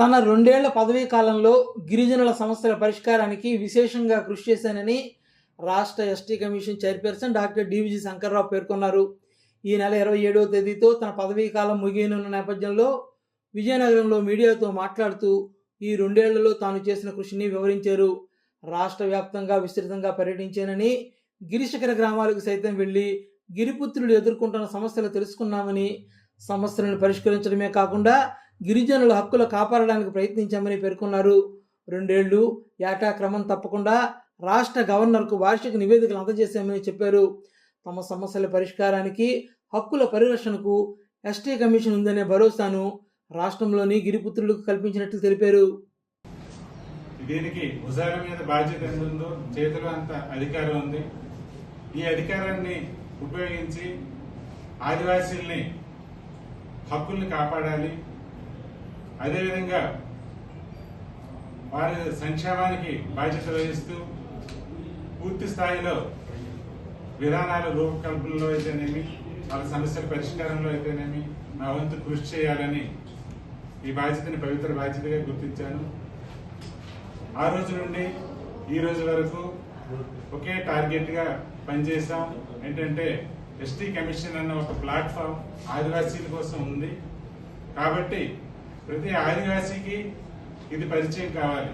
తన 2 ఏళ్ల పదవీ కాలంలో గిరిజనుల సమస్యల పరిష్కారానికి విశేషంగా కృషి చేశానని రాష్ట్ర ST commission chairperson doctor డివిజి Shankarrao పేర్కొన్నారు. ఈ నెల 27వ తేదీతో తన పదవీ కాలం ముగియనున్న నేపథ్యంలో విజయనగరంలో మీడియాతో మాట్లాడుతూ ఈ 2 ఏళ్లలో తాను చేసిన కృషిని వివరించారు. రాష్ట్ర వ్యాప్తంగా విస్తృతంగా పర్యటించానని, గిరిశిఖర గ్రామాలకు సైతం వెళ్లి గిరిపుత్రులు ఎదుర్కొంటున్న సమస్యలు తెలుసుకున్నామని, సమస్యలను పరిష్కరించడమే కాకుండా గిరిజనుల హక్కులు కాపాడడానికి ప్రయత్నించామని పేర్కొన్నారు. 2 ఏళ్లు ఏటా క్రమం తప్పకుండా రాష్ట్ర గవర్నర్కు వార్షిక నివేదికలు అందజేశామని చెప్పారు. తమ సమస్యల పరిష్కారానికి, హక్కుల పరిరక్షణకు ఎస్టీ కమిషన్ ఉందనే భరోసాను రాష్ట్రంలోని గిరిపుత్రులకు కల్పించినట్లు తెలిపారు. దీనికి భుజాల మీద బాధ్యత ఎంత ఉందో చేతిలో అంత అధికారం ఉంది. ఈ అధికారాన్ని ఉపయోగించి ఆదివాసీల్ని హక్కుల్ని కాపాడాలి. అదేవిధంగా వారి సంక్షేమానికి బాధ్యత వహిస్తూ పూర్తి స్థాయిలో విధానాల రూపకల్పనలో అయితేనేమి, వాళ్ళ సమస్యల పరిష్కారంలో అయితేనేమి నా వంతు కృషి చేయాలని ఈ బాధ్యతని పవిత్ర బాధ్యతగా గుర్తించాను. ఆ రోజు నుండి ఈ రోజు వరకు ఒకే టార్గెట్గా పనిచేసాం. ఏంటంటే ఎస్టీ కమిషన్ అన్న ఒక ప్లాట్ఫామ్ ఆదివాసీల కోసం ఉంది. కాబట్టి ప్రతి ఆదివాసీకి ఇది పరిచయం కావాలి.